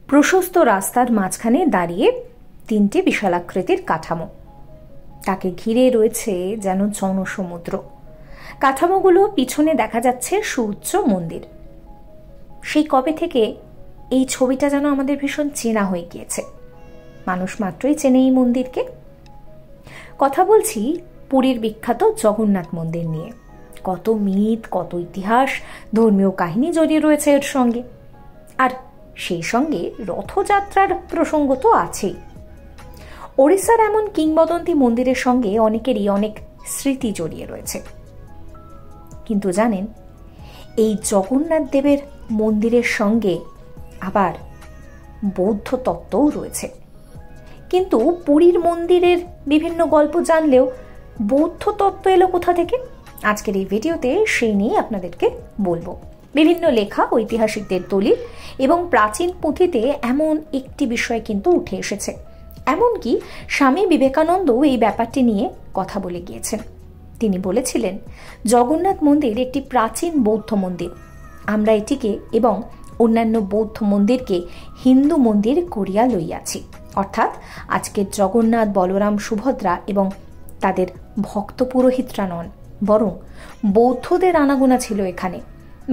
প্রশস্ত রাস্তার মাঝখানে দাঁড়িয়ে তিনটে বিশালাকৃতির কাঠামো, তাকে ঘিরে রয়েছে যেন জনসমুদ্র। কাঠামোগুলো পিছনে দেখা যাচ্ছে সুউচ্চ মন্দির। সেই কবে থেকে এই ছবিটা যেন আমাদের ভীষণ চেনা হয়ে গিয়েছে। মানুষ মাত্রই চেনে এই মন্দিরকে। কথা বলছি পুরীর বিখ্যাত জগন্নাথ মন্দির নিয়ে। কত মিথ, কত ইতিহাস, ধর্মীয় কাহিনী জড়িয়ে রয়েছে এর সঙ্গে। আর সেই সঙ্গে রথযাত্রার প্রসঙ্গ তো আছেই। ওড়িশার এমন কিংবদন্তি মন্দিরের সঙ্গে অনেকেরই অনেক স্মৃতি জড়িয়ে রয়েছে। কিন্তু জানেন, এই জগন্নাথ দেবের মন্দিরের সঙ্গে আবার বৌদ্ধ তত্ত্বও রয়েছে। কিন্তু পুরীর মন্দিরের বিভিন্ন গল্প জানলেও বৌদ্ধ তত্ত্ব এলো কোথা থেকে? আজকের এই ভিডিওতে সেই নিয়ে আপনাদেরকে বলবো। বিভিন্ন লেখা, ঐতিহাসিকদের দলিল এবং প্রাচীন পুঁথিতে এমন একটি বিষয় কিন্তু উঠে এসেছে। এমনকি স্বামী বিবেকানন্দ এই ব্যাপারটি নিয়ে কথা বলে গিয়েছেন। তিনি বলেছিলেন, জগন্নাথ মন্দির একটি প্রাচীন বৌদ্ধ মন্দির। আমরা এটিকে এবং অন্যান্য বৌদ্ধ মন্দিরকে হিন্দু মন্দির করিয়া লইয়াছি। অর্থাৎ আজকের জগন্নাথ, বলরাম, সুভদ্রা এবং তাদের ভক্ত পুরোহিতরা নন, বরং বৌদ্ধদের আনাগোনা ছিল এখানে।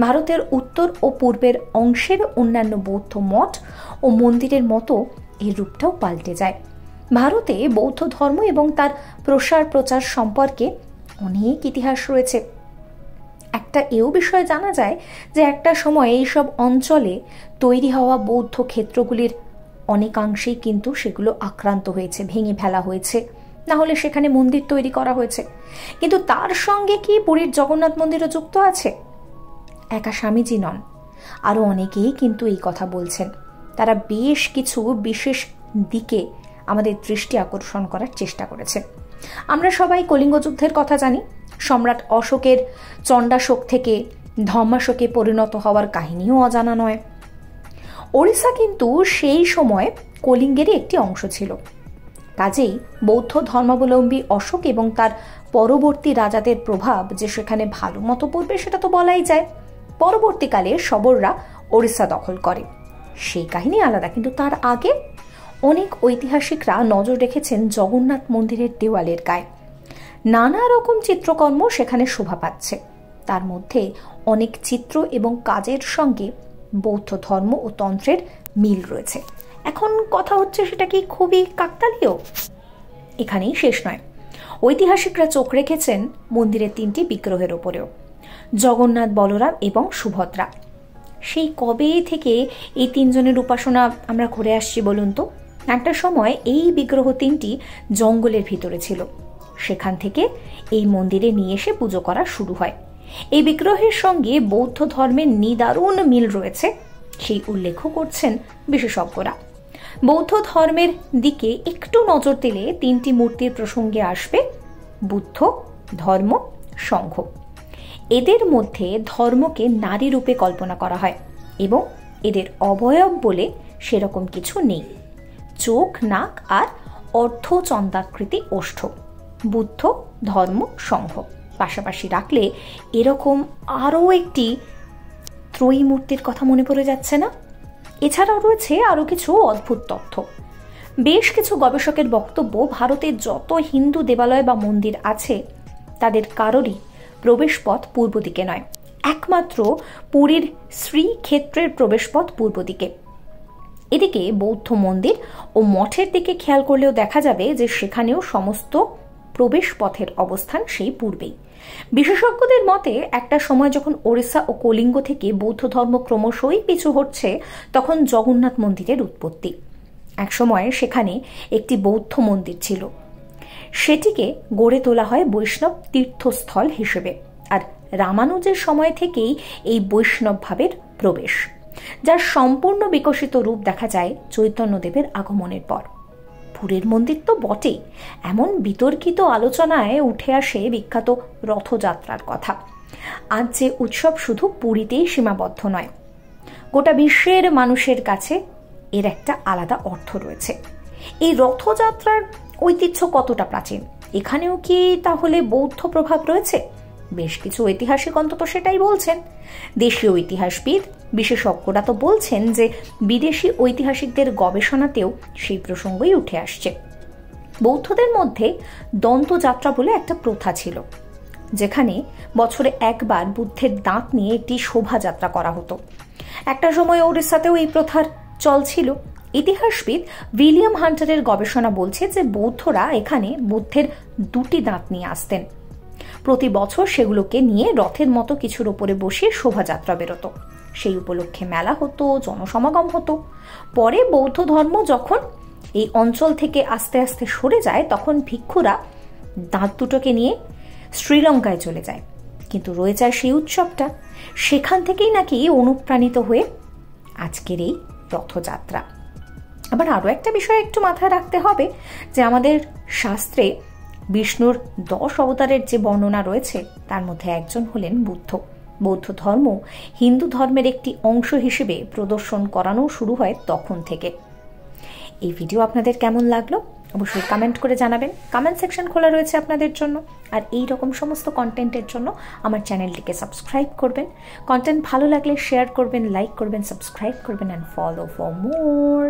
ভারতের উত্তর ও পূর্বের অংশের অন্যান্য বৌদ্ধ মঠ ও মন্দিরের মতো এর রূপটাও পাল্টে যায়। ভারতে বৌদ্ধ ধর্ম এবং তার প্রসার প্রচার সম্পর্কে অনেক ইতিহাস রয়েছে। একটা এও বিষয় জানা যায় যে একটা সময় এইসব অঞ্চলে তৈরি হওয়া বৌদ্ধ ক্ষেত্রগুলির অনেকাংশেই কিন্তু সেগুলো আক্রান্ত হয়েছে, ভেঙে ফেলা হয়েছে, না হলে সেখানে মন্দির তৈরি করা হয়েছে। কিন্তু তার সঙ্গে কি পুরীর জগন্নাথ মন্দিরও যুক্ত আছে? একা স্বামীজি নন, আরও অনেকেই কিন্তু এই কথা বলছেন। তারা বেশ কিছু বিশেষ দিকে আমাদের দৃষ্টি আকর্ষণ করার চেষ্টা করেছেন। আমরা সবাই কলিঙ্গ যুদ্ধের কথা জানি। সম্রাট অশোকের চণ্ডাশোক থেকে ধর্মাশোকে পরিণত হওয়ার কাহিনীও অজানা নয়। ওড়িশা কিন্তু সেই সময় কলিঙ্গেরই একটি অংশ ছিল। কাজেই বৌদ্ধ ধর্মাবলম্বী অশোক এবং তার পরবর্তী রাজাদের প্রভাব যে সেখানে ভালো মতো পড়বে সেটা তো বলাই যায়। পরবর্তীকালে শবররা ওড়িশা দখল করে, সেই কাহিনী আলাদা। কিন্তু তার আগে অনেক ঐতিহাসিকরা নজর রেখেছেন জগন্নাথ মন্দিরের দেওয়ালের গায়ে। নানা রকম চিত্রকর্ম সেখানে শোভা পাচ্ছে। তার মধ্যে অনেক চিত্র এবং কাজের সঙ্গে বৌদ্ধ ধর্ম ও তন্ত্রের মিল রয়েছে। এখন কথা হচ্ছে, সেটা কি খুবই কাকতালীয়? এখানেই শেষ নয়। ঐতিহাসিকরা চোখ রেখেছেন মন্দিরের তিনটি বিগ্রহের ওপরেও, জগন্নাথ, বলরাম এবং সুভদ্রা। সেই কবে থেকে এই তিনজনের উপাসনা আমরা করে আসছি বলুন তো? একটা সময় এই বিগ্রহ তিনটি জঙ্গলের ভিতরে ছিল। সেখান থেকে এই মন্দিরে নিয়ে এসে পুজো করা শুরু হয়। এই বিগ্রহের সঙ্গে বৌদ্ধ ধর্মের নিদারুণ মিল রয়েছে, সেই উল্লেখও করছেন বিশেষজ্ঞরা। বৌদ্ধ ধর্মের দিকে একটু নজর দিলে তিনটি মূর্তির প্রসঙ্গে আসবে বুদ্ধ, ধর্ম, সংঘ। এদের মধ্যে ধর্মকে নারী রূপে কল্পনা করা হয় এবং এদের অবয়ব বলে সেরকম কিছু নেই। চোখ, নাক আর অর্ধচন্দ্রাকৃতি ওষ্ঠ। বুদ্ধ, ধর্ম, সংঘ পাশাপাশি রাখলে এরকম আরও একটি ত্রয়ী মূর্তির কথা মনে পড়ে যাচ্ছে না? এছাড়াও রয়েছে আরও কিছু অদ্ভুত তথ্য। বেশ কিছু গবেষকের বক্তব্য, ভারতের যত হিন্দু দেবালয় বা মন্দির আছে তাদের কারোরই প্রবেশপথ পূর্ব দিকে নয়। একমাত্র পুরীর শ্রীক্ষেত্রের প্রবেশপথ পূর্ব দিকে। এদিকে বৌদ্ধ মন্দির ও মঠের দিকে খেয়াল করলেও দেখা যাবে যে সেখানেও সমস্ত প্রবেশ পথের অবস্থান সেই পূর্বেই। বিশেষজ্ঞদের মতে একটা সময় যখন ওড়িশা ও কলিঙ্গ থেকে বৌদ্ধ ধর্ম ক্রমশই পিছু হটছে, তখন জগন্নাথ মন্দিরের উৎপত্তি। একসময় সেখানে একটি বৌদ্ধ মন্দির ছিল, সেটিকে গড়ে তোলা হয় বৈষ্ণব তীর্থস্থল হিসেবে। আর রামানুজের সময় থেকেই এই বৈষ্ণব ভাবের প্রবেশ, যার সম্পূর্ণ বিকশিত রূপ দেখা যায় চৈতন্যদেবের আগমনের পর। পুরীর মন্দির তো বটেই, এমন বিতর্কিত আলোচনায় উঠে আসে বিখ্যাত রথযাত্রার কথা। আজ যে উৎসব শুধু পুরীতেই সীমাবদ্ধ নয়, গোটা বিশ্বের মানুষের কাছে এর একটা আলাদা অর্থ রয়েছে। এই রথযাত্রার ঐতিহ্য কতটা প্রাচীন, এখানেও কি তাহলে বৌদ্ধ প্রভাব রয়েছে? বেশ কিছু ঐতিহাসিক অন্তত সেটাই বলছেন। দেশীয় ইতিহাসবিদ বিশেষজ্ঞরা তো বলছেন যে বিদেশি ঐতিহাসিকদের গবেষণাতেও সেই প্রসঙ্গই উঠে আসছে। বৌদ্ধদের মধ্যে দন্তযাত্রা বলে একটা প্রথা ছিল, যেখানে বছরে একবার বুদ্ধের দাঁত নিয়ে একটি শোভাযাত্রা করা হতো। একটা সময় ওড়িশাতেও এই প্রথার চল ছিল। ইতিহাসবিদ উইলিয়াম হান্টারের গবেষণা বলছে যে বৌদ্ধরা এখানে বুদ্ধের দুটি দাঁত নিয়ে আসতেন। প্রতি বছর সেগুলোকে নিয়ে রথের মতো কিছুর ওপরে বসে শোভাযাত্রা বেরোতো। সেই উপলক্ষে মেলা হতো, জনসমাগম হতো। পরে বৌদ্ধ ধর্ম যখন এই অঞ্চল থেকে আস্তে আস্তে সরে যায়, তখন ভিক্ষুরা দাঁত দুটোকে নিয়ে শ্রীলঙ্কায় চলে যায়। কিন্তু রয়ে যায় সেই উৎসবটা। সেখান থেকেই নাকি অনুপ্রাণিত হয়ে আজকের এই রথযাত্রা। আবার আরও একটা বিষয় একটু মাথায় রাখতে হবে যে আমাদের শাস্ত্রে বিষ্ণুর 10 অবতারের যে বর্ণনা রয়েছে তার মধ্যে একজন হলেন বুদ্ধ। বৌদ্ধ ধর্ম হিন্দু ধর্মের একটি অংশ হিসেবে প্রদর্শন করানো শুরু হয় তখন থেকে। এই ভিডিও আপনাদের কেমন লাগলো অবশ্যই কমেন্ট করে জানাবেন। কমেন্ট সেকশন খোলা রয়েছে আপনাদের জন্য। আর এই রকম সমস্ত কন্টেন্টের জন্য আমার চ্যানেলটিকে সাবস্ক্রাইব করবেন। কন্টেন্ট ভালো লাগলে শেয়ার করবেন, লাইক করবেন, সাবস্ক্রাইব করবেন অ্যান্ড ফলো ফর মোর।